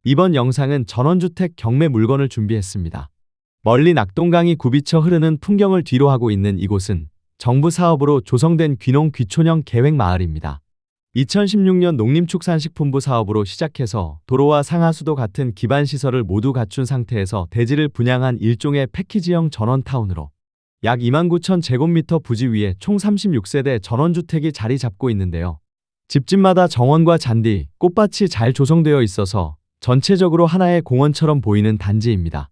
이번 영상은 전원주택 경매 물건을 준비했습니다. 멀리 낙동강이 굽이쳐 흐르는 풍경을 뒤로하고 있는 이곳은 정부 사업으로 조성된 귀농 귀촌형 계획 마을입니다. 2016년 농림축산식품부 사업으로 시작해서 도로와 상하수도 같은 기반시설을 모두 갖춘 상태에서 대지를 분양한 일종의 패키지형 전원타운으로 약 29,000제곱미터 부지 위에 총 36세대 전원주택이 자리 잡고 있는데요. 집집마다 정원과 잔디, 꽃밭이 잘 조성되어 있어서 전체적으로 하나의 공원처럼 보이는 단지입니다.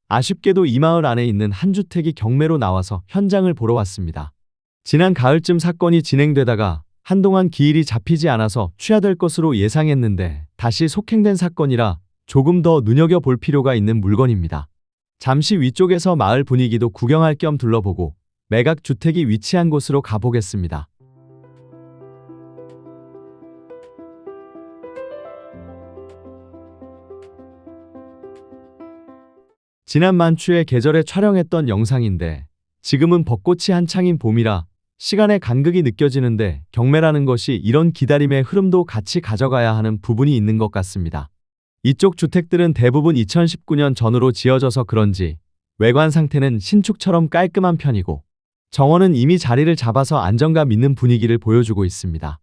아쉽게도 이 마을 안에 있는 한 주택이 경매로 나와서 현장을 보러 왔습니다. 지난 가을쯤 사건이 진행되다가 한동안 기일이 잡히지 않아서 취하될 것으로 예상했는데 다시 속행된 사건이라 조금 더 눈여겨볼 필요가 있는 물건입니다. 잠시 위쪽에서 마을 분위기도 구경할 겸 둘러보고 매각 주택이 위치한 곳으로 가보겠습니다. 지난 만추에 계절에 촬영했던 영상인데 지금은 벚꽃이 한창인 봄이라 시간의 간극이 느껴지는데 경매라는 것이 이런 기다림의 흐름도 같이 가져가야 하는 부분이 있는 것 같습니다. 이쪽 주택들은 대부분 2019년 전후로 지어져서 그런지 외관 상태는 신축처럼 깔끔한 편이고 정원은 이미 자리를 잡아서 안정감 있는 분위기를 보여주고 있습니다.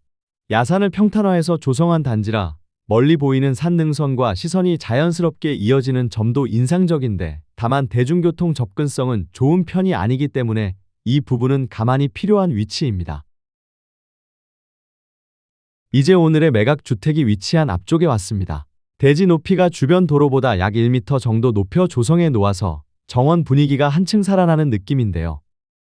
야산을 평탄화해서 조성한 단지라 멀리 보이는 산 능선과 시선이 자연스럽게 이어지는 점도 인상적인데 다만 대중교통 접근성은 좋은 편이 아니기 때문에 이 부분은 감안이 필요한 위치입니다. 이제 오늘의 매각 주택이 위치한 앞쪽에 왔습니다. 대지 높이가 주변 도로보다 약 1m 정도 높여 조성해 놓아서 정원 분위기가 한층 살아나는 느낌인데요.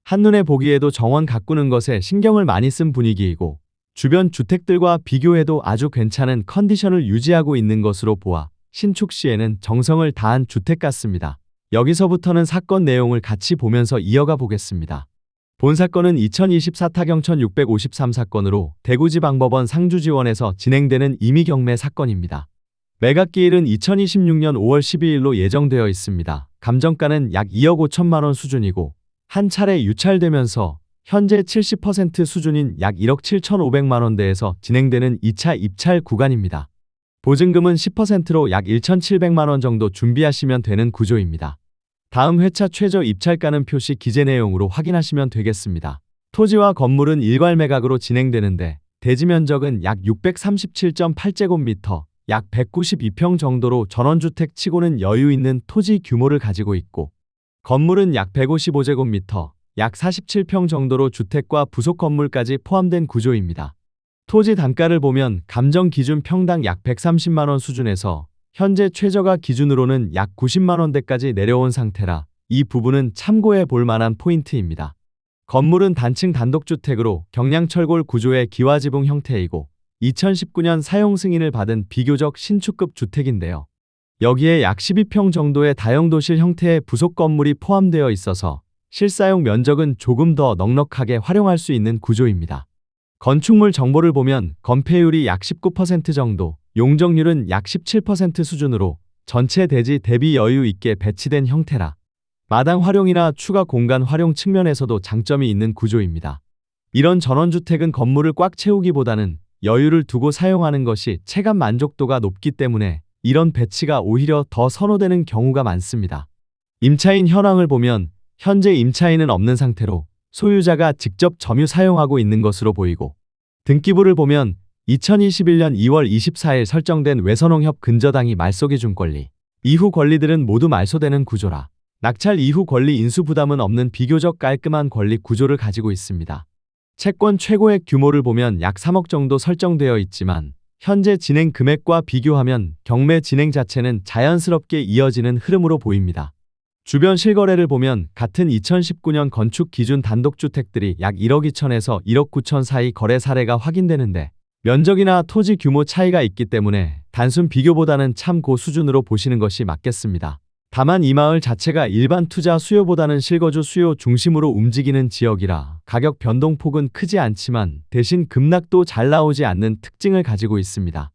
한눈에 보기에도 정원 가꾸는 것에 신경을 많이 쓴 분위기이고 주변 주택들과 비교해도 아주 괜찮은 컨디션을 유지하고 있는 것으로 보아 신축 시에는 정성을 다한 주택 같습니다. 여기서부터는 사건 내용을 같이 보면서 이어가 보겠습니다. 본 사건은 2024 타경 1653 사건으로 대구지방법원 상주지원에서 진행되는 임의경매 사건입니다. 매각 기일은 2026년 5월 12일로 예정되어 있습니다. 감정가는 약 2억 5천만 원 수준이고 한 차례 유찰되면서 현재 70% 수준인 약 1억 7,500만 원대에서 진행되는 2차 입찰 구간입니다. 보증금은 10%로 약 1,700만 원 정도 준비하시면 되는 구조입니다. 다음 회차 최저 입찰가는 표시 기재 내용으로 확인하시면 되겠습니다. 토지와 건물은 일괄 매각으로 진행되는데 대지 면적은 약 637.8제곱미터, 약 192평 정도로 전원주택 치고는 여유 있는 토지 규모를 가지고 있고 건물은 약 155제곱미터, 약 47평 정도로 주택과 부속 건물까지 포함된 구조입니다. 토지 단가를 보면 감정 기준 평당 약 130만 원 수준에서 현재 최저가 기준으로는 약 90만 원대까지 내려온 상태라 이 부분은 참고해 볼 만한 포인트입니다. 건물은 단층 단독주택으로 경량철골 구조의 기와지붕 형태이고 2019년 사용 승인을 받은 비교적 신축급 주택인데요. 여기에 약 12평 정도의 다용도실 형태의 부속 건물이 포함되어 있어서 실사용 면적은 조금 더 넉넉하게 활용할 수 있는 구조입니다. 건축물 정보를 보면 건폐율이 약 19% 정도, 용적률은 약 17% 수준으로 전체 대지 대비 여유 있게 배치된 형태라 마당 활용이나 추가 공간 활용 측면에서도 장점이 있는 구조입니다. 이런 전원주택은 건물을 꽉 채우기보다는 여유를 두고 사용하는 것이 체감 만족도가 높기 때문에 이런 배치가 오히려 더 선호되는 경우가 많습니다. 임차인 현황을 보면 현재 임차인은 없는 상태로 소유자가 직접 점유 사용하고 있는 것으로 보이고 등기부를 보면 2021년 2월 24일 설정된 외선홍협 근저당이 말소기 준 권리, 이후 권리들은 모두 말소되는 구조라 낙찰 이후 권리 인수 부담은 없는 비교적 깔끔한 권리 구조를 가지고 있습니다. 채권 최고액 규모를 보면 약 3억 정도 설정되어 있지만 현재 진행 금액과 비교하면 경매 진행 자체는 자연스럽게 이어지는 흐름으로 보입니다. 주변 실거래를 보면 같은 2019년 건축 기준 단독주택들이 약 1억 2천에서 1억 9천 사이 거래 사례가 확인되는데 면적이나 토지 규모 차이가 있기 때문에 단순 비교보다는 참 고 수준으로 보시는 것이 맞겠습니다. 다만 이 마을 자체가 일반 투자 수요보다는 실거주 수요 중심으로 움직이는 지역이라 가격 변동폭은 크지 않지만 대신 급락도 잘 나오지 않는 특징을 가지고 있습니다.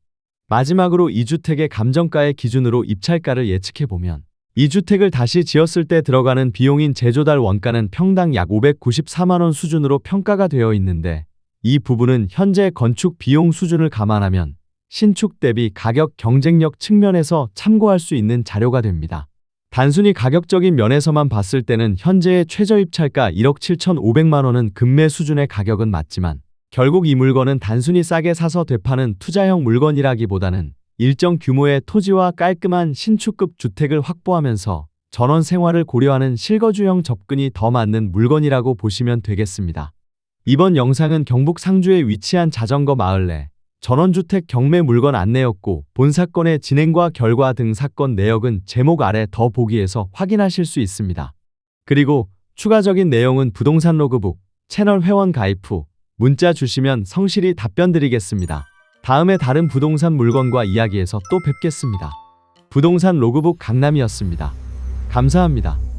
마지막으로 이 주택의 감정가의 기준으로 입찰가를 예측해보면 이 주택을 다시 지었을 때 들어가는 비용인 제조달 원가는 평당 약 594만 원 수준으로 평가가 되어 있는데 이 부분은 현재 건축 비용 수준을 감안하면 신축 대비 가격 경쟁력 측면에서 참고할 수 있는 자료가 됩니다. 단순히 가격적인 면에서만 봤을 때는 현재의 최저 입찰가 1억 7,500만 원은 급매 수준의 가격은 맞지만 결국 이 물건은 단순히 싸게 사서 되파는 투자형 물건이라기보다는 일정 규모의 토지와 깔끔한 신축급 주택을 확보하면서 전원 생활을 고려하는 실거주형 접근이 더 맞는 물건이라고 보시면 되겠습니다. 이번 영상은 경북 상주에 위치한 자전거 마을 내 전원주택 경매 물건 안내였고, 본 사건의 진행과 결과 등 사건 내역은 제목 아래 더 보기에서 확인하실 수 있습니다. 그리고 추가적인 내용은 부동산 로그북 채널 회원 가입 후 문자 주시면 성실히 답변 드리겠습니다. 다음에 다른 부동산 물건과 이야기에서 또 뵙겠습니다. 부동산 로그북 강남이었습니다. 감사합니다.